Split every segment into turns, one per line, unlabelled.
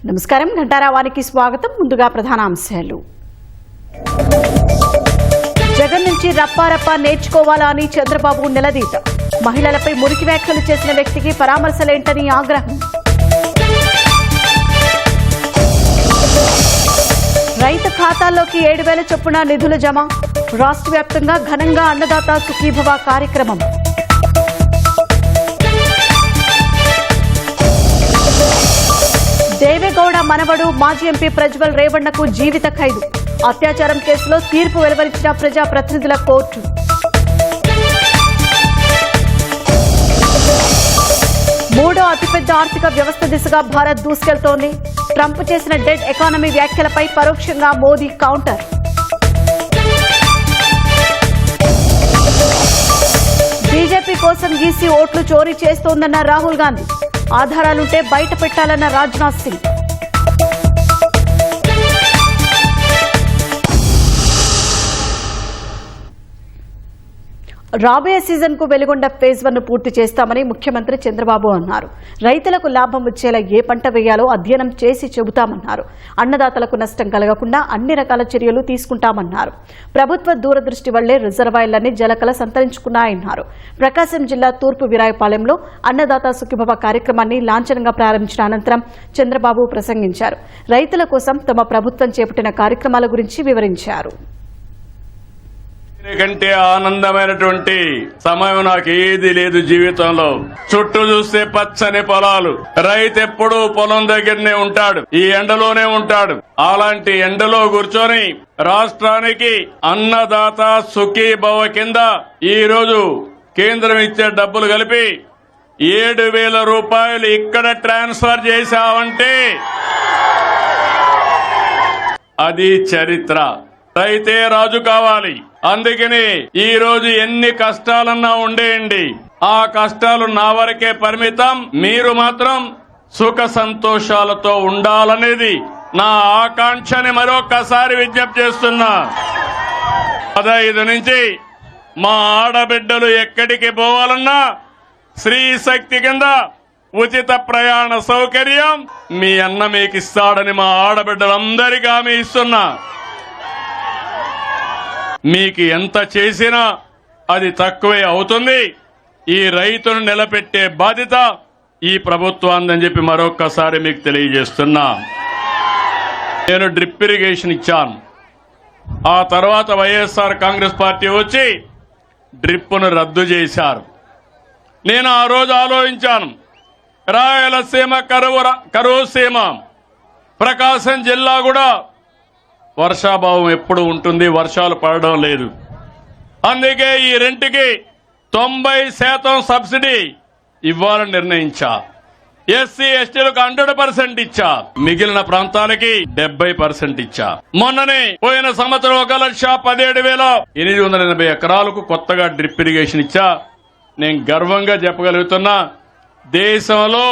నమస్కారం, ఘంటారావానికి స్వాగతం. ముందుగా ప్రధానాంశాలు. జగన్ నుంచి రప్పారప్ప నేర్చుకోవాలా అని చంద్రబాబు నిలదీత. మహిళలపై మురికి వ్యాఖ్యలు చేసిన వ్యక్తికి పరామర్శలేంటని ఆగ్రహం. రైతు ఖాతాల్లోకి 7,000 చొప్పున నిధుల జమ. రాష్ట్ర వ్యాప్తంగా ఘనంగా అన్నదాత సుఖీభవ కార్యక్రమం. దేవేగౌడ మనవడు మాజీ ఎంపీ ప్రజ్వల్ రేవణ్ణకు జీవిత ఖైదు. అత్యాచారం కేసులో తీర్పు వెలువరించిన ప్రజాప్రతినిధుల కోర్టు. మూడో అతిపెద్ద ఆర్థిక వ్యవస్థ దిశగా భారత్ దూసుకెళ్తోంది. ట్రంప్ చేసిన డెడ్ ఎకానమీ వ్యాఖ్యలపై పరోక్షంగా మోదీ కౌంటర్. బీజేపీ కోసం ఈసీ ఓట్లు చోరీ చేస్తోందన్న రాహుల్ గాంధీ. ఆధారాలుంటే బయట పెట్టాలన్న రాజ్నాథ్ సింగ్. రాబోయే సీజన్ కు వెలుగొండ ఫేజ్ 1 పూర్తి చేస్తామని ముఖ్యమంత్రి చంద్రబాబు అన్నారు. రైతులకు లాభం వచ్చేలా ఏ పంట వేయాలో అధ్యయనం చేసి చెబుతామన్నారు. అన్నదాతలకు నష్టం కలగకుండా అన్ని రకాల చర్యలు తీసుకుంటామన్నారు. ప్రభుత్వ దూరదృష్టి వల్లే రిజర్వాయర్లన్నీ జలకళ సంతరించుకున్నాయన్నారు. ప్రకాశం జిల్లా తూర్పు విరాయపాలెంలో అన్నదాత సుఖీభవ కార్యక్రమాన్ని లాంఛనంగా ప్రారంభించిన అనంతరం చంద్రబాబు ప్రసంగించారు. రైతుల కోసం తమ ప్రభుత్వం చేపట్టిన కార్యక్రమాల గురించి వివరించారు.
కంటే ఆనందమైనటువంటి సమయం నాకు ఏది లేదు జీవితంలో. చుట్టూ చూస్తే పచ్చని పొలాలు, రైతు ఎప్పుడూ పొలం దగ్గరనే ఉంటాడు, ఈ ఎండలోనే ఉంటాడు. అలాంటి ఎండలో కూర్చొని రాష్ట్రానికి అన్నదాత సుఖీభవ కింద ఈ రోజు కేంద్రం ఇచ్చే డబ్బులు కలిపి 7,000 రూపాయలు ఇక్కడ ట్రాన్స్ఫర్ చేశామంటే అది చరిత్ర. రైతే రాజు కావాలి. అందుకని ఈ రోజు ఎన్ని కష్టాలన్నా ఉండేయండి, ఆ కష్టాలు నా వరకే పరిమితం. మీరు మాత్రం సుఖ సంతోషాలతో ఉండాలనేది నా ఆకాంక్షని మరొకసారి విజ్ఞప్తి చేస్తున్నా. 15 నుంచి మా ఆడబిడ్డలు ఎక్కడికి పోవాలన్నా స్త్రీ శక్తి కింద ఉచిత ప్రయాణ సౌకర్యం మీ అన్న మీకు ఇస్తాడని మా ఆడబిడ్డలందరికీ హామీ ఇస్తున్నా. మీకు ఎంత చేసినా అది తక్కువే అవుతుంది. ఈ రైతును నిలబెట్టే బాధ్యత ఈ ప్రభుత్వాన్ని చెప్పి మరొక్కసారి మీకు తెలియజేస్తున్నా. నేను డ్రిప్ ఇరిగేషన్ ఇచ్చాను. ఆ తర్వాత వైఎస్ఆర్ కాంగ్రెస్ పార్టీ వచ్చి డ్రిప్ను రద్దు చేశారు. నేను ఆ రోజు ఆలోచించాను, రాయలసీమ కరువు సీమ, ప్రకాశం జిల్లా కూడా వర్షాభావం ఎప్పుడు ఉంటుంది, వర్షాలు పడడం లేదు. అందుకే ఈ రెంట్కి 90% సబ్సిడీ ఇవ్వాలని నిర్ణయించా. ఎస్సీ ఎస్టీలకు 100% ఇచ్చా. మిగిలిన ప్రాంతాలకి 70% ఇచ్చా. మొన్ననే పోయిన సంవత్సరం 1,17,880 ఎకరాలకు కొత్తగా డ్రిప్ ఇరిగేషన్ ఇచ్చా. నేను గర్వంగా చెప్పగలుగుతున్నా, దేశంలో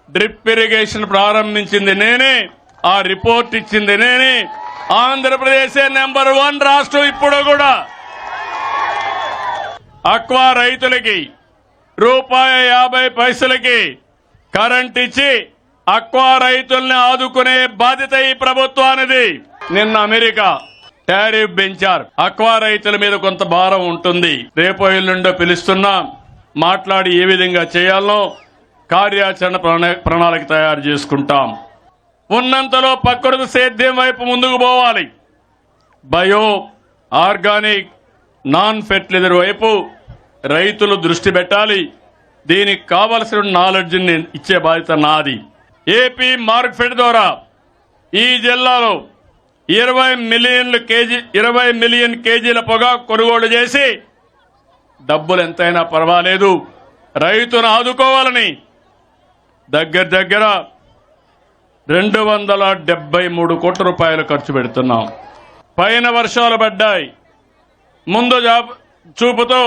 డ్రిప్ ఇరిగేషన్ ప్రారంభించింది నేనే, ఆ రిపోర్ట్ ఇచ్చింది నేనే. ఆంధ్రప్రదేశ్ నెంబర్ 1 రాష్ట్రం. ఇప్పుడు కూడా అక్వా రైతులకి ₹1.50 కరెంట్ ఇచ్చి అక్వా రైతుల్ని ఆదుకునే బాధ్యత ఈ ప్రభుత్వానిది. నిన్న అమెరికా టారిఫ్ పెంచారు. అక్వా రైతుల మీద కొంత భారం ఉంటుంది. రేపో ఎల్లుండో పిలుస్తున్నా, మాట్లాడి ఏ విధంగా చేయాలో కార్యాచరణ ప్రణాళిక తయారు చేసుకుంటాం. ఉన్నంతలో ప్రకృతి సేద్యం వైపు ముందుకు పోవాలి. బయో, ఆర్గానిక్, నాన్ ఫెర్టిలైజర్ వైపు రైతులు దృష్టి పెట్టాలి. దీనికి కావలసిన నాలెడ్జ్ని ఇచ్చే బాధ్యత నాది. ఏపీ మార్కెట్ ద్వారా ఈ జిల్లాలో 20 మిలియన్ కేజీల పొగాకు కొనుగోలు చేసి డబ్బులు ఎంతైనా పర్వాలేదు రైతును ఆదుకోవాలని దగ్గర 273 కోట్ల రూపాయలు ఖర్చు పెడుతున్నాం. పైన వర్షాలు పడ్డాయి. ముందు చూపుతో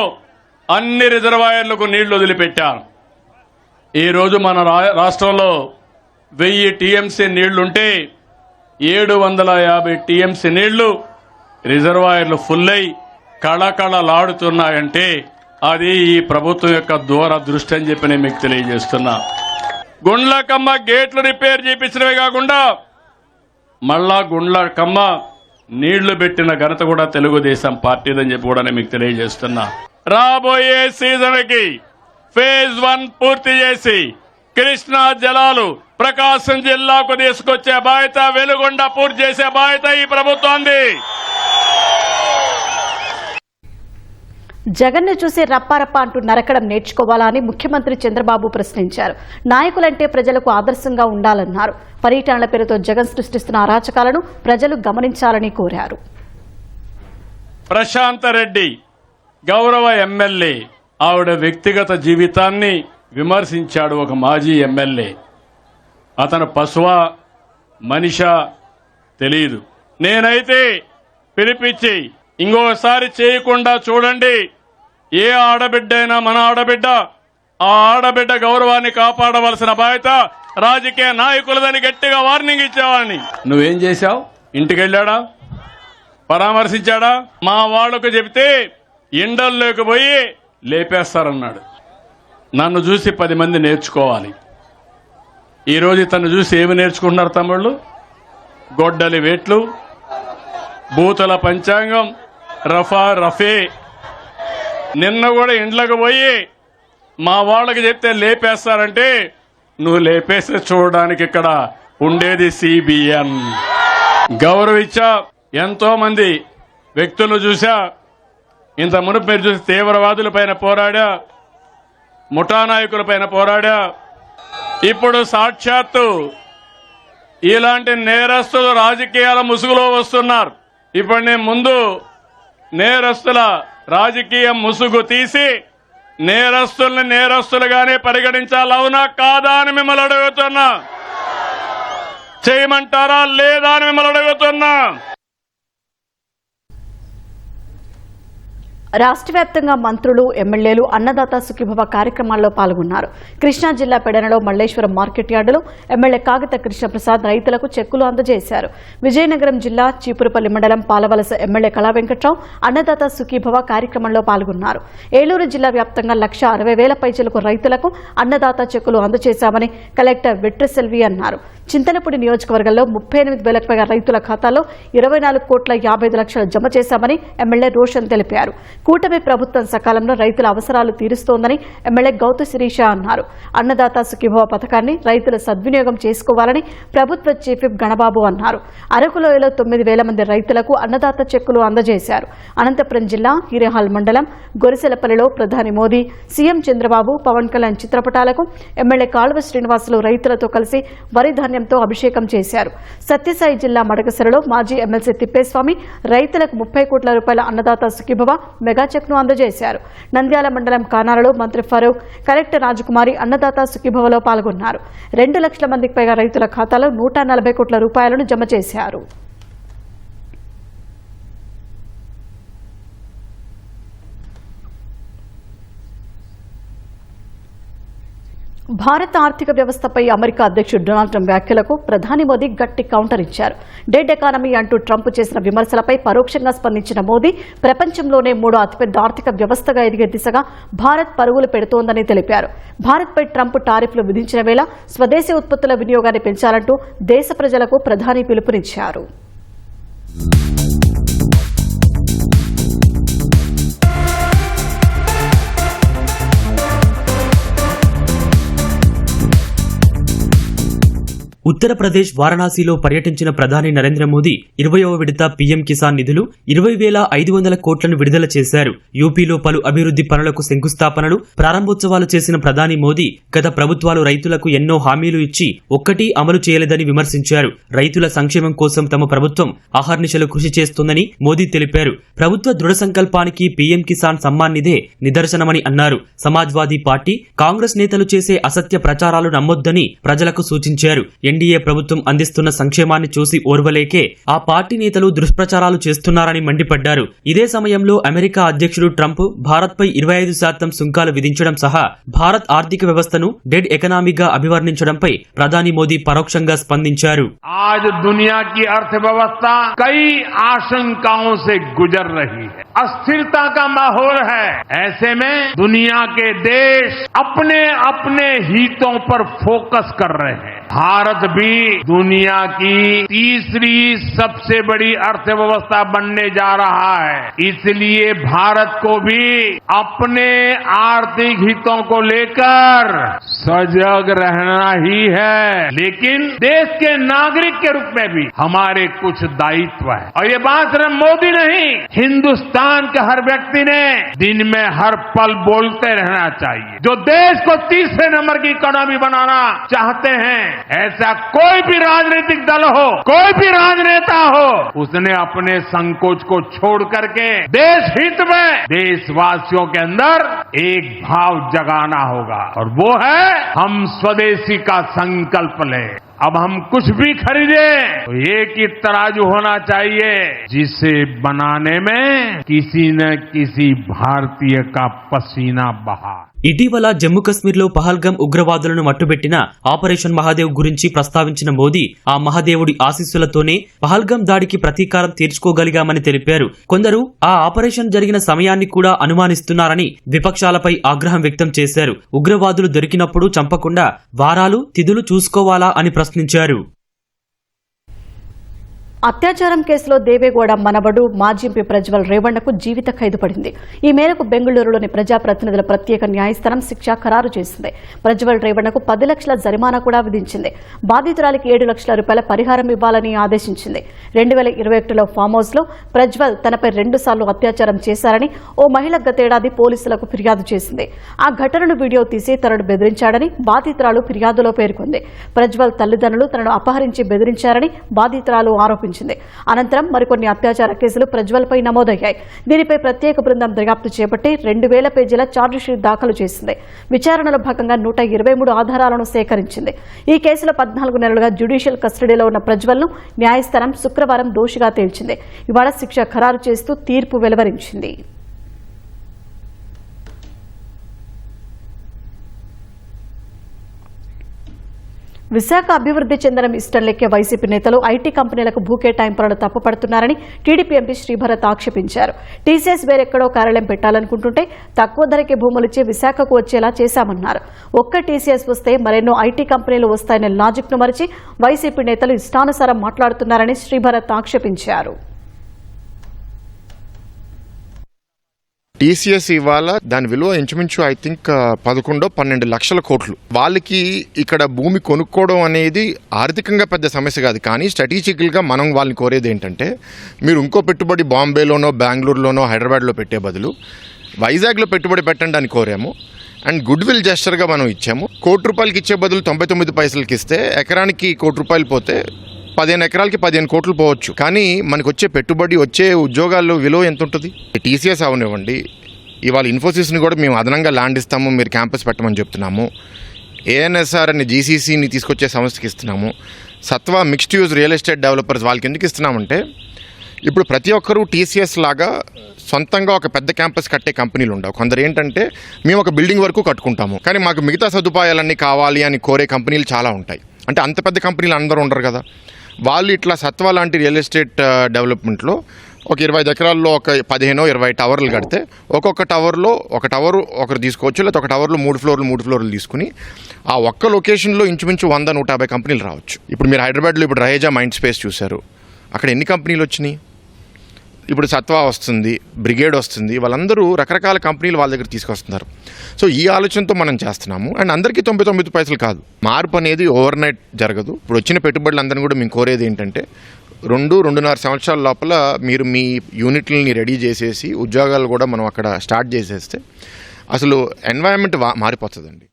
అన్ని రిజర్వాయర్లకు నీళ్లు వదిలిపెట్టారు. ఈరోజు మన రాష్ట్రంలో 1000 టీఎంసీ నీళ్లుంటే 750 టీఎంసీ నీళ్లు రిజర్వాయర్లు ఫుల్ అయి కళకళలాడుతున్నాయంటే అది ఈ ప్రభుత్వం యొక్క దూరదృష్టి అని చెప్పి నేను మీకు తెలియజేస్తున్నా. గుండ్లకమ్మ గేట్లు రిపేర్ చేయించినవే కాకుండా మళ్ళా గుండ్లకమ్మ నీళ్లు పెట్టిన ఘనత కూడా తెలుగుదేశం పార్టీదని చెప్పి కూడా నేను మీకు తెలియజేస్తున్నా. రాబోయే సీజన్కి ఫేజ్ 1 పూర్తి చేసి కృష్ణా జలాలు ప్రకాశం జిల్లాకు తీసుకొచ్చే బాధ్యత, వెలుగొండ పూర్తి చేసే బాధ్యత ఈ ప్రభుత్వాన్ని.
జగన్ను చూసి రప్పారప్ప అంటూ నరకడం నేర్చుకోవాలా అని ముఖ్యమంత్రి చంద్రబాబు ప్రశ్నించారు. నాయకులంటే ప్రజలకు ఆదర్శంగా ఉండాలన్నారు. పర్యటనల పేరుతో జగన్ సృష్టిస్తున్న అరాచకాలను ప్రజలు గమనించాలని కోరారు.
ప్రశాంతరెడ్డి గౌరవ ఎమ్మెల్యే ఆవిడ వ్యక్తిగత జీవితాన్ని విమర్శించాడు. ఒక మాజీ ఎమ్మెల్యే. అతను పశువా మనిషా తెలియదు. నేనైతే పిలిపించి ఇంకోసారి చేయకుండా చూడండి, ఏ ఆడబిడ్డ అయినా మన ఆడబిడ్డ, ఆ ఆడబిడ్డ గౌరవాన్ని కాపాడవలసిన బాధ్యత రాజకీయ నాయకులదని గట్టిగా వార్నింగ్ ఇచ్చేవాడిని. నువ్వేం చేశావు? ఇంటికి వెళ్ళాడా? పరామర్శించాడా? మా వాళ్లకు చెబితే ఎండల్లోకి పోయి లేపేస్తారన్నాడు. నన్ను చూసి 10 మంది నేర్చుకోవాలి. ఈరోజు తను చూసి ఏమి నేర్చుకుంటున్నారు తమ్ముళ్ళు? గొడ్డలి వేట్లు, బూతుల పంచాంగం, రఫే. నిన్న కూడా ఇండ్లకు పోయి మా వాళ్ళకి చెప్తే లేపేస్తారంటే నువ్వు లేపేస్తే చూడడానికి ఇక్కడ ఉండేది CBN. గౌరవించా. ఎంతో మంది వ్యక్తులు చూసా. ఇంత మునుపు మీరు చూసి తీవ్రవాదుల పైన పోరాడా, ముఠా నాయకుల పైన పోరాడా. ఇప్పుడు సాక్షాత్తు ఇలాంటి నేరస్తులు రాజకీయాల ముసుగులో వస్తున్నారు. ఇప్పుడు నేను ముందు నేరస్తుల రాజకీయ ముసుగు తీసి నేరస్తుల్ని నేరస్తులుగానే పరిగణించాలి. అవునా కాదా అని మిమ్మల్ని అడుగుతున్నా. చేయమంటారా లేదా అని మిమ్మల్ని అడుగుతున్నా.
రాష్ట్ర వ్యాప్తంగా మంత్రులు, ఎమ్మెల్యేలు అన్నదాత సుఖీభవ కార్యక్రమాల్లో పాల్గొన్నారు. కృష్ణా జిల్లా పెడనలో మల్లేశ్వరం మార్కెట్ యార్డులో ఎమ్మెల్యే కాగిత కృష్ణప్రసాద్ రైతులకు చెక్కులు అందజేశారు. విజయనగరం జిల్లా చీపురుపల్లి మండలం పాలవలస ఎమ్మెల్యే కళా వెంకట్రావు అన్నదాత సుఖీభవ కార్యక్రమంలో పాల్గొన్నారు. ఏలూరు జిల్లా వ్యాప్తంగా 1,60,000 పైచలకు రైతులకు అన్నదాత చెక్కులు అందజేశామని కలెక్టర్ వెట్రిసెల్వి అన్నారు. చింతలపూడి నియోజకవర్గంలో 38,000 పైగా రైతుల ఖాతాలో 24,55,00,000 జమ చేశామని ఎమ్మెల్యే రోషన్ తెలిపారు. కూటమి ప్రభుత్వం సకాలంలో రైతుల అవసరాలు తీరుస్తోందని ఎమ్మెల్యే గౌతు శిరీష అన్నారు. అన్నదాత సుఖీభవ పథకాన్ని రైతులు సద్వినియోగం చేసుకోవాలని ప్రభుత్వ చీఫ్ విప్ గణబాబు అన్నారు. అరకులోయలో 9,000 మంది రైతులకు అన్నదాత చెక్కులు అందజేశారు. అనంతపురం జిల్లా హీరేహాల్ మండలం గొరిసెలపల్లిలో ప్రధాని మోదీ, సీఎం చంద్రబాబు, పవన్ కళ్యాణ్ చిత్రపటాలకు ఎమ్మెల్యే కాలువ శ్రీనివాసులు రైతులతో కలిసి వరి ధాన్యంతో అభిషేకం చేశారు. సత్యసాయి జిల్లా మడకసరలో మాజీ ఎమ్మెల్సీ తిప్పేస్వామి రైతులకు 30 కోట్ల రూపాయల అన్నదాత సుఖీభవ మెగా చెక్ను అందజేశారు. నంద్యాల మండలం కానాలలో మంత్రి ఫరూక్, కలెక్టర్ రాజకుమారి అన్నదాత సుఖీభవలో పాల్గొన్నారు. 2 లక్షల మందికి పైగా రైతుల ఖాతాలో 140 కోట్ల రూపాయలను జమ చేశారు. భారత ఆర్థిక వ్యవస్థపై అమెరికా అధ్యక్షుడు డొనాల్డ్ ట్రంప్ వ్యాఖ్యలకు ప్రధాని మోదీ గట్టి కౌంటర్ ఇచ్చారు. డెడ్ ఎకానమీ అంటూ ట్రంప్ చేసిన విమర్శలపై పరోక్షంగా స్పందించిన మోదీ ప్రపంచంలోనే 3వ అతిపెద్ద ఆర్థిక వ్యవస్థగా ఎదిగే దిశగా భారత్ పరుగులు పెడుతోందని తెలిపారు. భారత్పై ట్రంప్ టారిఫ్లు విధించిన వేళ స్వదేశీ ఉత్పత్తుల వినియోగాన్ని పెంచాలంటూ దేశ ప్రజలకు ప్రధాని పిలుపునిచ్చారు.
ఉత్తరప్రదేశ్ వారణాసిలో పర్యటించిన ప్రధాని నరేంద్ర మోదీ 20వ విడత పీఎం కిసాన్ నిధులు 20,500 కోట్లను విడుదల చేశారు. యూపీలో పలు అభివృద్ధి పనులకు శంకుస్థాపనలు, ప్రారంభోత్సవాలు చేసిన ప్రధాని మోదీ గత ప్రభుత్వాలు రైతులకు ఎన్నో హామీలు ఇచ్చి ఒక్కటీ అమలు చేయలేదని విమర్శించారు. రైతుల సంక్షేమం కోసం తమ ప్రభుత్వం అహర్నిశలు కృషి చేస్తోందని మోదీ తెలిపారు. ప్రభుత్వ దృఢ సంకల్పానికి పీఎం కిసాన్ సమ్మాన్ నిధే నిదర్శనమని అన్నారు. సమాజ్వాదీ పార్టీ, కాంగ్రెస్ నేతలు చేసే అసత్య ప్రచారాలు నమ్మొద్దని ప్రజలకు సూచించారు. ఎన్డీఏ ప్రభుత్వం అందిస్తున్న సంక్షేమాన్ని చూసి ఓర్వలేకే ఆ పార్టీ నేతలు దుష్ప్రచారాలు చేస్తున్నారని మండిపడ్డారు. ఇదే సమయంలో అమెరికా అధ్యక్షుడు ట్రంప్ భారత్పై 25% సుంకాలు విధించడం సహా భారత్ ఆర్థిక వ్యవస్థను డెడ్ ఎకనామీగా అభివర్ణించడంపై ప్రధాని మోదీ పరోక్షంగా స్పందించారు.
आज दुनिया की अर्थव्यवस्था कई आशंकाओं से गुजर रही है. अस्थिरता का माहौल है. ऐसे में दुनिया के देश अपने अपने हितों पर फोकस कर रहे हैं. भारत भी दुनिया की तीसरी सबसे बड़ी अर्थव्यवस्था बनने जा रहा है. इसलिए भारत को भी अपने आर्थिक हितों को लेकर सजग रहना ही है. लेकिन देश के नागरिक के रूप में भी हमारे कुछ दायित्व है. और ये बात सिर्फ मोदी नहीं, हिंदुस्तान के हर व्यक्ति ने दिन में हर पल बोलते रहना चाहिए. जो देश को तीसरे नंबर की इकोनॉमी बनाना चाहते हैं, ऐसा कोई भी राजनीतिक दल हो, कोई भी राजनेता हो, उसने अपने संकोच को छोड़ करके देश हित में देशवासियों के अंदर एक भाव जगाना होगा. और वो है हम स्वदेशी का संकल्प लें. अब हम कुछ भी खरीदे तो एक ही तराजू होना चाहिए, जिसे बनाने में किसी न किसी भारतीय का पसीना बहा.
ఇటీవల జమ్మూ కశ్మీర్లో పహల్గాం ఉగ్రవాదులను మట్టుబెట్టిన ఆపరేషన్ మహాదేవ్ గురించి ప్రస్తావించిన మోదీ ఆ మహాదేవుడి ఆశీస్సులతోనే పహల్గాం దాడికి ప్రతీకారం తీర్చుకోగలిగామని తెలిపారు. కొందరు ఆ ఆపరేషన్ జరిగిన సమయాన్ని కూడా అనుమానిస్తున్నారని విపక్షాలపై ఆగ్రహం వ్యక్తం చేశారు. ఉగ్రవాదులు దొరికినప్పుడు చంపకుండా వారాలు తిథులు చూసుకోవాలా అని ప్రశ్నించారు.
అత్యాచారం కేసులో దేవేగౌడ మనవడు మాజీ ఎంపీ ప్రజ్వల్ రేవణ్ణకు జీవిత ఖైదు పడింది. ఈ మేరకు బెంగళూరులోని ప్రజాప్రతినిధుల ప్రత్యేక న్యాయస్థానం శిక్ష ఖరారు చేసింది. ప్రజ్వల్ రేవణ్ణకు 10 లక్షల జరిమానా కూడా విధించింది. బాధితురాలికి 7 లక్షల రూపాయల పరిహారం ఇవ్వాలని ఆదేశించింది. 2021లో ఫామ్ హౌస్ లో ప్రజ్వల్ తనపై 2 సార్లు అత్యాచారం చేశారని ఓ మహిళ గతేడాది పోలీసులకు ఫిర్యాదు చేసింది. ఆ ఘటనను వీడియో తీసి తనను బెదిరించాడని బాధితురాలు ఫిర్యాదులో పేర్కొంది. ప్రజ్వల్ తల్లిదండ్రులు తనను అపహరించి బెదిరించారని బాధితురాలు ఆరోపించింది. అనంతరం మరికొన్ని అత్యాచార కేసులు ప్రజ్వల్పై నమోదయ్యాయి. దీనిపై ప్రత్యేక బృందం దర్యాప్తు చేపట్టి 2000 పేజీల ఛార్జిషీట్ దాఖలు చేసింది. విచారణలో భాగంగా 123 ఆధారాలను సేకరించింది. ఈ కేసులో 14 నెలలుగా జ్యుడిషియల్ కస్టడీలో ఉన్న ప్రజ్వల్ను న్యాయస్థానం శుక్రవారం దోషిగా తేల్చింది. ఇవాళ శిక్ష ఖరారు చేస్తూ తీర్పు వెలువరించింది. విశాఖ అభివృద్ధి చెందడం ఇష్టం లేకే వైసీపీ నేతలు ఐటీ కంపెనీలకు భూ కేటాయింపులను తప్పుపడుతున్నారని టీడీపీ ఎంపీ శ్రీభరత్ ఆక్షేపించారు. టీసీఎస్ వేరెక్కడో కార్యాలయం పెట్టాలనుకుంటుంటే తక్కువ ధరకే భూములిచ్చి విశాఖకు వచ్చేలా చేశామన్నారు. ఒక్క టీసీఎస్ వస్తే మరెన్నో ఐటీ కంపెనీలు వస్తాయనే లాజిక్ ను మరిచి వైసీపీ నేతలు ఇష్టానుసారం మాట్లాడుతున్నారని శ్రీభరత్ ఆక్షేపించారు.
టీసీఎస్ ఇవాళ దాని విలువ ఇంచుమించు ఐ థింక్ 11-12 లక్షల కోట్లు. వాళ్ళకి ఇక్కడ భూమి కొనుక్కోవడం అనేది ఆర్థికంగా పెద్ద సమస్య కాదు, కానీ స్ట్రాటజికల్గా మనం వాళ్ళని కోరేది ఏంటంటే మీరు ఇంకో పెట్టుబడి బాంబేలోనో బెంగళూరులోనో హైదరాబాద్లో పెట్టే బదులు వైజాగ్లో పెట్టుబడి పెట్టండి అని కోరాము. అండ్ గుడ్ విల్ జెస్చర్గా మనం ఇచ్చాము. ₹1 ఇచ్చే బదులు 99 పైసలకి ఇస్తే ఎకరానికి ₹1 పోతే 15 ఎకరాలకి 15 కోట్లు పోవచ్చు. కానీ మనకు వచ్చే పెట్టుబడి, వచ్చే ఉద్యోగాల్లో విలువ ఎంత ఉంటుంది? టీసీఎస్ అవనివ్వండి, ఇవాళ ఇన్ఫోసిస్ని కూడా మేము అదనంగా ల్యాండ్ ఇస్తాము, మీరు క్యాంపస్ పెట్టమని చెప్తున్నాము. ఏఎన్ఎస్ఆర్ అని జీసీసీని తీసుకొచ్చే సంస్థకి ఇస్తున్నాము. Sattva mixed use real estate developers వాళ్ళకి ఎందుకు ఇస్తున్నామంటే ఇప్పుడు ప్రతి ఒక్కరూ టీసీఎస్ లాగా సొంతంగా ఒక పెద్ద క్యాంపస్ కట్టే కంపెనీలు ఉండవు. కొందరు ఏంటంటే మేము ఒక బిల్డింగ్ వరకు కట్టుకుంటాము, కానీ మాకు మిగతా సదుపాయాలన్నీ కావాలి అని కోరే కంపెనీలు చాలా ఉంటాయి. అంటే అంత పెద్ద కంపెనీలు అందరూ ఉండరు కదా. వాళ్ళు ఇట్లా సత్వా లాంటి రియల్ ఎస్టేట్ డెవలప్మెంట్లో ఒక 25 ఎకరాల్లో ఒక 15-20 టవర్లు కడితే ఒక్కొక్క టవర్లో ఒక టవర్ ఒకరు తీసుకోవచ్చు, లేకపోతే ఒక టవర్లో 3 ఫ్లోర్లు తీసుకుని ఆ ఒక్క లొకేషన్లో ఇంచుమించు 100-150 కంపెనీలు రావచ్చు. ఇప్పుడు మీరు హైదరాబాద్లో ఇప్పుడు రహేజా మైండ్ స్పేస్ చూశారు, అక్కడ ఎన్ని కంపెనీలు వచ్చినాయి? ఇప్పుడు సత్వా వస్తుంది, బ్రిగేడ్ వస్తుంది, వాళ్ళందరూ రకరకాల కంపెనీలు వాళ్ళ దగ్గర తీసుకొస్తున్నారు. సో ఈ ఆలోచనతో మనం చేస్తున్నాము. అండ్ అందరికీ 99 పైసలు కాదు. మార్పు అనేది ఓవర్ నైట్ జరగదు. ఇప్పుడు వచ్చిన పెట్టుబడులందరినీ కూడా మేము కోరేది ఏంటంటే 2-2.5 సంవత్సరాల లోపల మీరు మీ యూనిట్లని రెడీ చేసేసి ఉద్యోగాలు కూడా మనం అక్కడ స్టార్ట్ చేసేస్తే అసలు ఎన్వైరన్మెంట్ మారిపోతుందండి.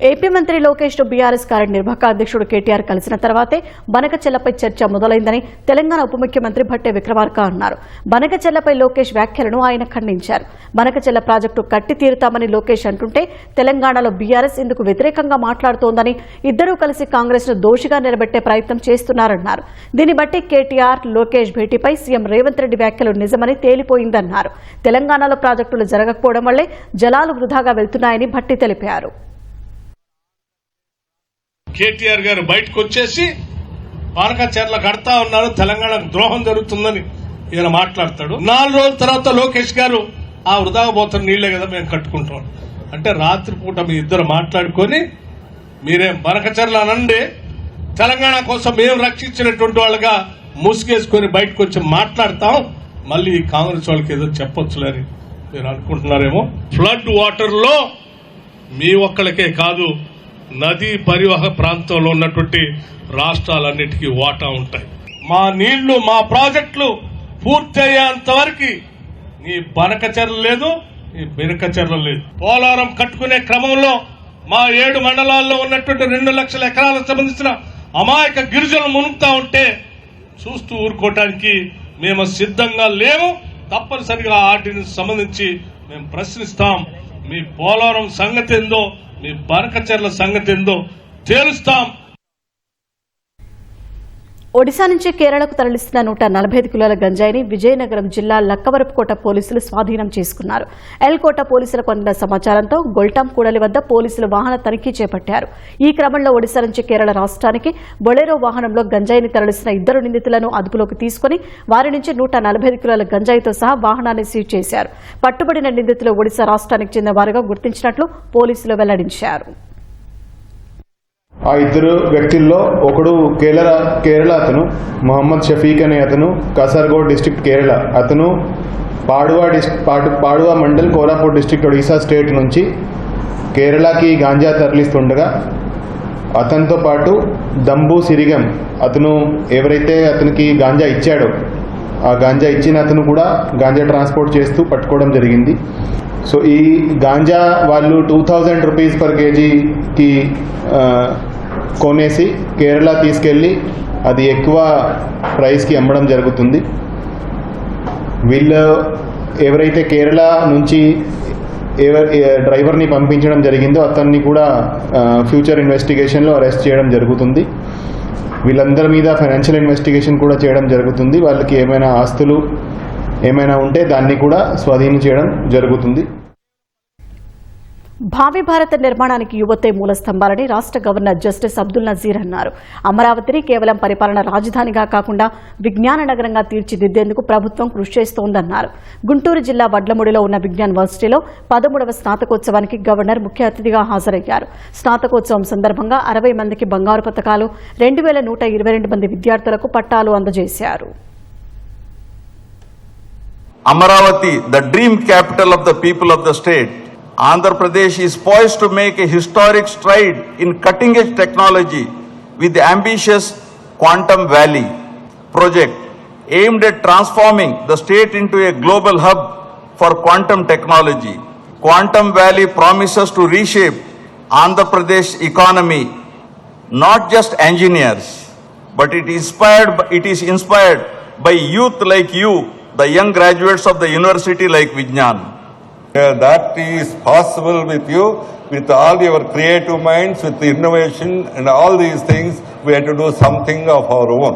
ఏపీ మంత్రి లోకేష్ ను బీఆర్ఎస్ కార్యనిర్వాహక అధ్యక్షుడు కేటీఆర్ కలిసిన తర్వాతే బనకచెర్లపై చర్చ మొదలైందని తెలంగాణ ఉప ముఖ్యమంత్రి భట్టే విక్రమార్క అన్నారు. బనకచెర్లపై లోకేష్ వ్యాఖ్యలను ఆయన ఖండించారు. బనకచెర్ల ప్రాజెక్టు కట్టి తీరుతామని లోకేష్ అంటుంటే తెలంగాణలో బీఆర్ఎస్ ఇందుకు వ్యతిరేకంగా మాట్లాడుతోందని, ఇద్దరూ కలిసి కాంగ్రెస్ ను దోషిగా నిలబెట్టే ప్రయత్నం చేస్తున్నారన్నారు. దీన్ని బట్టి కేటీఆర్ లోకేష్ భేటీపై సీఎం రేవంత్ రెడ్డి వ్యాఖ్యలు నిజమని తేలిపోయిందన్నారు. తెలంగాణలో ప్రాజెక్టులు జరగకపోవడం వల్లే జలాలు వృధాగా వెళ్తున్నాయని భట్టి తెలిపారు.
కేటీఆర్ గారు బయటకు వచ్చేసి బనకచెర్ల కడతా ఉన్నారు, తెలంగాణకు ద్రోహం జరుగుతుందని ఈయన మాట్లాడతాడు. 4 రోజుల తర్వాత లోకేష్ గారు ఆ వృధాగా పోతున్న నీళ్లే కదా మేము కట్టుకుంటాం అంటే, రాత్రిపూట మీ ఇద్దరు మాట్లాడుకొని మీరేం బనకచెర్ల అనండి, తెలంగాణ కోసం మేము రక్షించినటువంటి వాళ్ళగా ముసుగేసుకొని బయటకు వచ్చి మాట్లాడతాం, మళ్ళీ కాంగ్రెస్ వాళ్ళకి ఏదో చెప్పొచ్చులని మీరు అనుకుంటున్నారేమో. ఫ్లడ్ వాటర్ లో మీ ఒక్కళ్ళకే కాదు, నదీ పరివాహక ప్రాంతంలో ఉన్నటువంటి రాష్ట్రాలన్నిటికీ వాటా ఉంటాయి. మా నీళ్లు, మా ప్రాజెక్టులు పూర్తి అయ్యేంత వరకు నీ బనకచెర్ల లేదు, నీ బెనకచెర్ల లేదు. పోలవరం కట్టుకునే క్రమంలో మా 7 మండలాల్లో ఉన్నటువంటి 2 లక్షల ఎకరాలకు సంబంధించిన అమాయక గిరిజనులు మునుగుతా ఉంటే చూస్తూ ఊరుకోవటానికి మేము సిద్ధంగా లేము. తప్పనిసరిగా వాటిని సంబంధించి మేము ప్రశ్నిస్తాం. మీ పోలవరం సంగతి ఏందో, మీ బనకచెర్ల సంగతి ఏందో తేలుస్తాం.
ఒడిశా నుంచి కేరళకు తరలిస్తున్న 145 కిలోల గంజాయిని విజయనగరం జిల్లా లక్కవరపుకోట పోలీసులు స్వాధీనం చేసుకున్నారు. ఎల్కోట పోలీసులకు అందిన సమాచారంతో గొల్టాం కూడలి వద్ద పోలీసులు వాహన తనిఖీ చేపట్టారు. ఈ క్రమంలో ఒడిశా నుంచి కేరళ రాష్ట్రానికి బొలెరో వాహనంలో గంజాయిని తరలిస్తున్న 2 నిందితులను అదుపులోకి తీసుకుని వారి నుంచి 145 కిలోల గంజాయితో సహా వాహనాన్ని సీజ్ చేశారు. పట్టుబడిన నిందితులు ఒడిశా రాష్ట్రానికి చెందిన వారుగా గుర్తించినట్లు పోలీసులు వెల్లడించారు.
ఆ 2 వ్యక్తుల్లో ఒకడు కేరళ అతను మొహమ్మద్ షఫీక్ అనే అతను, కాసర్గోడ్ డిస్ట్రిక్ట్ కేరళ అతను, Padua mandal Koraput district Odisha state నుంచి కేరళకి గాంజా తరలిస్తుండగా అతనితో పాటు దంబు సిరిగం అతను ఎవరైతే అతనికి గాంజా ఇచ్చాడో ఆ గాంజా ఇచ్చిన అతను కూడా గాంజా ట్రాన్స్పోర్ట్ చేస్తూ పట్టుకోవడం జరిగింది. సో ఈ గాంజా వాళ్ళు 2000 రూపీస్ పర్ కేజీకి కొనేసి కేరళ తీసుకెళ్ళి అది ఎక్కువ ప్రైస్కి అమ్మడం జరుగుతుంది. వీళ్ళు ఎవరైతే కేరళ నుంచి డ్రైవర్ని పంపించడం జరిగిందో అతన్ని కూడా ఫ్యూచర్ ఇన్వెస్టిగేషన్లో అరెస్ట్ చేయడం జరుగుతుంది. వీళ్ళందరి మీద ఫైనాన్షియల్ ఇన్వెస్టిగేషన్ కూడా చేయడం జరుగుతుంది. వాళ్ళకి ఏమైనా ఆస్తులు ఏమైనా ఉంటే దాన్ని కూడా స్వాధీనం చేయడం జరుగుతుంది.
భావి భారత నిర్మాణానికి యువతే మూల స్తంభాలని రాష్ట్ర గవర్నర్ జస్టిస్ అబ్దుల్ నజీర్ అన్నారు. అమరావతిని కేవలం పరిపాలన రాజధానిగా కాకుండా విజ్ఞాన నగరంగా తీర్చిదిద్దేందుకు ప్రభుత్వం కృషి చేస్తోందన్నారు. గుంటూరు జిల్లా వడ్లమూడిలో ఉన్న విజ్ఞాన్ వర్సిటీలో 13వ స్నాతకోత్సవానికి గవర్నర్ ముఖ్య అతిథిగా హాజరయ్యారు. స్నాతకోత్సవం సందర్భంగా 60 మందికి బంగారు పతకాలు, 2122 మంది విద్యార్థులకు పట్టాలు అందజేశారు.
Amaravati, the dream capital of the people of the state, Andhra Pradesh is poised to make a historic stride in cutting-edge technology with the ambitious Quantum Valley project aimed at transforming the state into a global hub for quantum technology. Quantum Valley promises to reshape Andhra Pradesh economy, not just engineers, but it is inspired by youth like you, the young graduates of the university like Vijnan.
That is possible with you, with all your creative minds, with innovation and all these things. We have to do something of our own.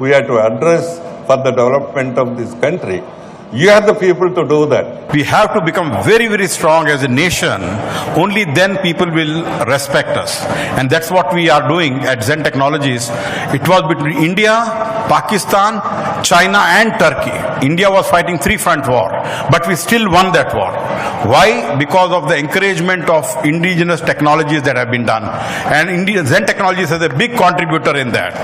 We have to address for the development of this country. You are the people to do that.
We have to become very, very strong as a nation. Only then people will respect us. And that's what we are doing at Zen Technologies. It was between India, Pakistan, China and Turkey. India was fighting 3-front war, but we still won that war. Why? Because of the encouragement of indigenous technologies that have been done. And Zen Technologies is a big contributor in that.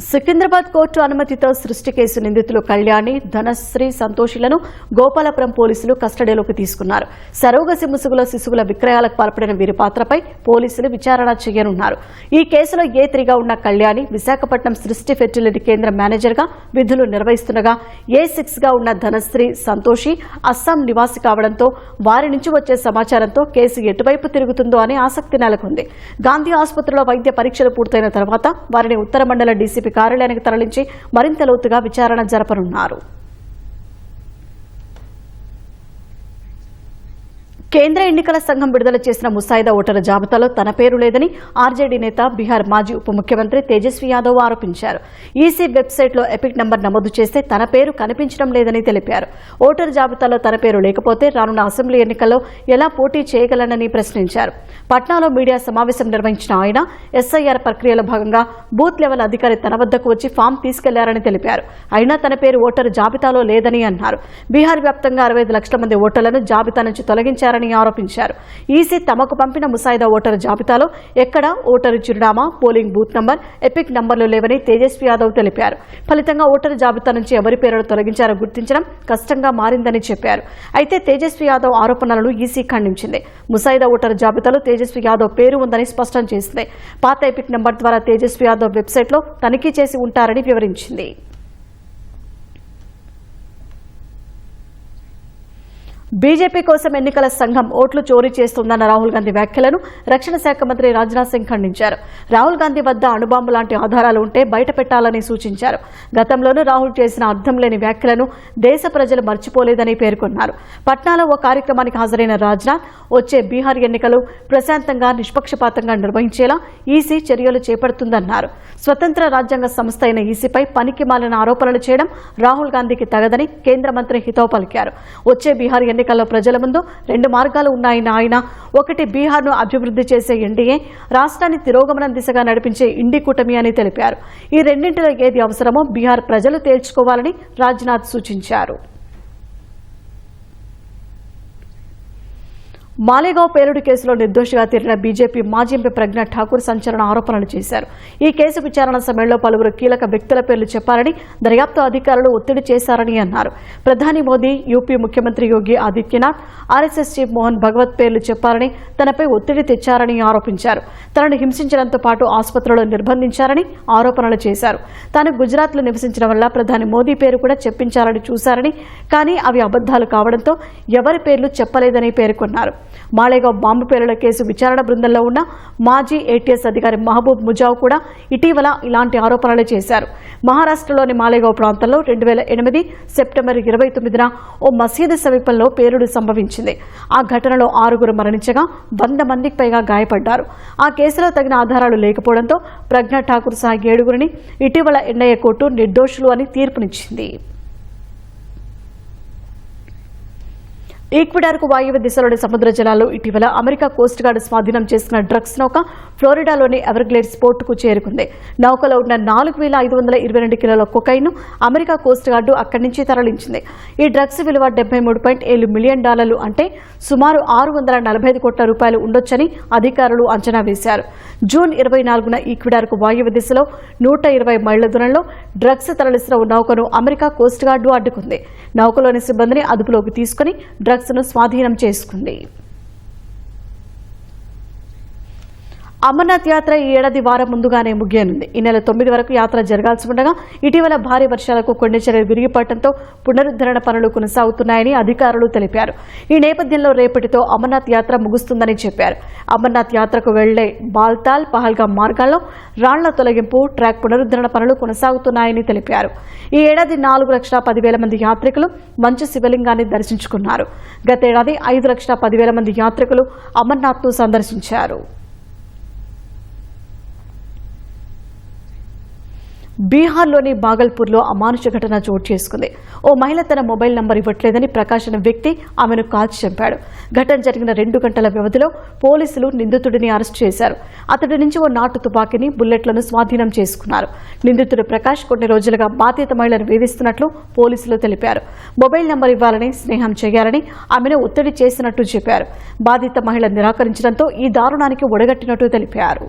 Secunderabad court అనుమతితో సృష్టి case నిందితులు కళ్యాణి, ధనశ్రీ, సంతోషులను గోపాలపురం పోలీసులు కస్టడీలోకి తీసుకున్నారు. Surrogacy ముసుగులో శిశువుల విక్రయాలకు పాల్పడిన వీరి పాత్రపై పోలీసులు విచారణ చేయనున్నారు. ఈ కేసులో A3గా ఉన్న కళ్యాణి విశాఖపట్నం సృష్టి ఫెర్టిలిటీ కేంద్రం మేనేజర్గా విధులు నిర్వహిస్తుండగా A6గా ఉన్న ధనశ్రీ, సంతోషి అస్సాం నివాసి కావడంతో వారి నుంచి వచ్చే సమాచారంతో కేసు ఎటువైపు తిరుగుతుందో అనే ఆసక్తి నెలకొంది. గాంధీ ఆసుపత్రిలో వైద్య పరీక్షలు పూర్తయిన తర్వాత వారిని ఉత్తర మండల డీసీపీ కార్యాలయానికి తరలించి మరింత లోతుగా విచారణ జరపనున్నారు. కేంద్ర ఎన్నికల సంఘం విడుదల చేసిన ముసాయిదా ఓటర్ల జాబితాలో తన పేరు లేదని ఆర్జేడీ నేత, బీహార్ మాజీ ఉప ముఖ్యమంత్రి తేజస్వి యాదవ్ ఆరోపించారు. ఈసీ వెబ్సైట్లో ఎపిక్ నంబర్ నమోదు చేస్తే తన పేరు కనిపించడం లేదని తెలిపారు. ఓటరు జాబితాలో తన పేరు లేకపోతే రానున్న అసెంబ్లీ ఎన్నికల్లో ఎలా పోటీ చేయగలనని ప్రశ్నించారు. పట్నాలో మీడియా సమావేశం నిర్వహించిన ఆయన ఎస్ఐఆర్ ప్రక్రియలో భాగంగా బూత్ లెవెల్ అధికారి తన వద్దకు వచ్చి ఫామ్ తీసుకెళ్లారని తెలిపారు. అయినా తన పేరు ఓటరు జాబితాలో లేదని అన్నారు. బీహార్ వ్యాప్తంగా 65 లక్షల మంది ఓటర్లను జాబితా నుంచి తొలగించారని ఆరోపించారు. ఈసీ తమకు పంపిన ముసాయిదా ఓటరు జాబితాలో ఎక్కడ ఓటరు చిరునామా, పోలింగ్ బూత్ నంబర్, ఎపిక్ నంబర్లు లేవని తేజస్వి యాదవ్ తెలిపారు. ఫలితంగా ఓటరు జాబితా నుంచి ఎవరి పేరును తొలగించారో గుర్తించడం కష్టంగా మారిందని చెప్పారు. అయితే తేజస్వి యాదవ్ ఆరోపణలను ఈసీ ఖండించింది. ముసాయిదా ఓటరు జాబితాలో తేజస్వి యాదవ్ పేరు ఉందని స్పష్టం చేసింది. పాత ఎపిక్ నంబర్ ద్వారా తేజస్వి యాదవ్ వెబ్సైట్లో తనిఖీ చేసి ఉంటారని వివరించింది. బీజేపీ కోసం ఎన్నికల సంఘం ఓట్లు చోరీ చేస్తోందన్న రాహుల్ గాంధీ వ్యాఖ్యలను రక్షణ శాఖ మంత్రి రాజ్నాథ్ సింగ్ ఖండించారు. రాహుల్ గాంధీ వద్ద అణుబాంబు లాంటి ఆధారాలు ఉంటే బయట పెట్టాలని సూచించారు. గతంలోనూ రాహుల్ చేసిన అర్థం లేని వ్యాఖ్యలను దేశ ప్రజలు మర్చిపోలేదని పేర్కొన్నారు. పట్నాలో ఓ కార్యక్రమానికి హాజరైన రాజ్నాథ్ వచ్చే బీహార్ ఎన్నికలు ప్రశాంతంగా, నిష్పక్షపాతంగా నిర్వహించేలా ఈసీ చర్యలు చేపడుతుందన్నారు. స్వతంత్ర రాజ్యాంగ సంస్థ అయిన ఈసీపై పనికి మాలిన ఆరోపణలు చేయడం రాహుల్ గాంధీకి తగదని కేంద్ర మంత్రి హితవు పలికారు. వచ్చే బీహార్ ఎన్నికల్లో ప్రజల ముందు 2 మార్గాలు ఉన్నాయన్న ఆయన, ఒకటి బీహార్ను అభివృద్ధి చేసే ఎన్డీఏ, రాష్ట్రాన్ని తిరోగమనం దిశగా నడిపించే ఇండి కూటమి అని తెలిపారు. ఈ రెండింటిలో ఏది అవసరమో బీహార్ ప్రజలు తేల్చుకోవాలని రాజ్నాథ్ సూచించారు. మాలేగావ్ పేలుడు కేసులో నిర్దోషిగా తీరిన బీజేపీ మాజీ ఎంపీ ప్రజ్ఞా ఠాకూర్ సంచలన ఆరోపణలు చేశారు. ఈ కేసు విచారణ సమయంలో పలువురు కీలక వ్యక్తుల పేర్లు చెప్పారని, దర్యాప్తు అధికారులు ఒత్తిడి చేశారని అన్నారు. ప్రధాని మోదీ, యూపీ ముఖ్యమంత్రి యోగి ఆదిత్యనాథ్, ఆర్ఎస్ఎస్ చీఫ్ మోహన్ భగవత్ పేర్లు చెప్పారని, తనపై ఒత్తిడి తెచ్చారని ఆరోపించారు. తనను హింసించడంతో పాటు ఆసుపత్రిలో నిర్బంధించారని ఆరోపణలు చేశారు. తాను గుజరాత్లో నివసించడం వల్ల ప్రధాని మోదీ పేరు కూడా చెప్పించాలని చూశారని, కానీ అవి అబద్దాలు కావడంతో ఎవరి పేర్లు చెప్పలేదని పేర్కొన్నారు. మాలేగావ్ బాంబు పేలుళ్ల కేసు విచారణ బృందంలో ఉన్న మాజీ ఏటీఎస్ అధికారి మహబూబ్ ముజావ్ కూడా ఇటీవల ఇలాంటి ఆరోపణలు చేశారు. మహారాష్ట్రలోని మాలేగావ్ ప్రాంతంలో 2008 సెప్టెంబర్ 29న ఓ మసీదు సమీపంలో పేలుడు సంభవించింది. ఆ ఘటనలో 6 మరణించగా 100 మందికి పైగా గాయపడ్డారు. ఆ కేసులో తగిన ఆధారాలు లేకపోవడంతో ప్రజ్ఞా ఠాకూర్ సహా 7గురిని ఇటీవల ఎన్ఐఏ కోర్టు నిర్దోషులు అని తీర్పునిచ్చింది. ఈక్వెడార్కు వాయువ్య దిశలోని సముద్ర జలాల్లో ఇటీవల అమెరికా కోస్ట్ గార్డ్ స్వాధీనం చేసుకున్న డ్రగ్స్ నౌక ఫ్లోరిడాలోని ఎవర్గ్లేడ్స్ పోర్టుకు చేరుకుంది. నౌకలో ఉన్న 4,522 కిలోల కొకైన్ను అమెరికా కోస్ట్ గార్డు అక్కడి నుంచి తరలించింది. ఈ డ్రగ్స్ విలువ $73.7 మిలియన్, అంటే సుమారు 645 కోట్ల రూపాయలు ఉండొచ్చని అధికారులు అంచనా వేశారు. జూన్ 24న ఈక్వెడార్కు వాయువ్య దిశలో 120 మైళ్ల దూరంలో డ్రగ్స్ తరలిస్తున్న నౌకను అమెరికా కోస్ట్ గార్డు అడ్డుకుంది. నౌకలోని సిబ్బందిని అదుపులోకి తీసుకుని డ్రగ్స్ ను స్వాధీనం చేసుకుంది. అమర్నాథ్ యాత్ర ఈ ఏడాది వారం ముందుగానే ముగియనుంది. ఈ నెల 9 వరకు యాత్ర జరగాల్సి ఉండగా ఇటీవల భారీ వర్షాలకు కొన్ని చర్యలు విరిగిపడటంతో పునరుద్ధరణ పనులు కొనసాగుతున్నాయని అధికారులు తెలిపారు. ఈ నేపథ్యంలో రేపటితో అమర్నాథ్ యాత్ర ముగుస్తుందని చెప్పారు. అమర్నాథ్ యాత్రకు వెళ్లే బాల్తాల్, పహల్గాం మార్గాల్లో రాళ్ల తొలగింపు, ట్రాక్ పునరుద్ధరణ పనులు కొనసాగుతున్నాయని తెలిపారు. ఈ ఏడాది 4,10,000 మంది యాత్రికులు మంచు శివలింగాన్ని దర్శించుకున్నారు. గతేడాది 5,10,000 మంది యాత్రికులు అమర్నాథ్ను సందర్శించారు. బీహార్లోని బాగల్పూర్లో అమానుష ఘటన చోటు చేసుకుంది. ఓ మహిళ తన మొబైల్ నంబర్ ఇవ్వట్లేదని ప్రకాష్ అనే వ్యక్తి ఆమెను కాల్చి చంపాడు. ఘటన జరిగిన 2 గంటల వ్యవధిలో పోలీసులు నిందితుడిని అరెస్టు చేశారు. అతడి నుంచి ఓ నాటు తుపాకీని, బుల్లెట్లను స్వాధీనం చేసుకున్నారు. నిందితుడు ప్రకాష్ కొన్ని రోజులుగా బాధిత మహిళను వేధిస్తున్నట్లు పోలీసులు తెలిపారు. మొబైల్ నంబర్ ఇవ్వాలని, స్నేహం చేయాలని ఆమెను ఒత్తిడి చేసినట్టు చెప్పారు. బాధిత మహిళ నిరాకరించడంతో ఈ దారుణానికి ఒడగట్టినట్టు తెలిపారు.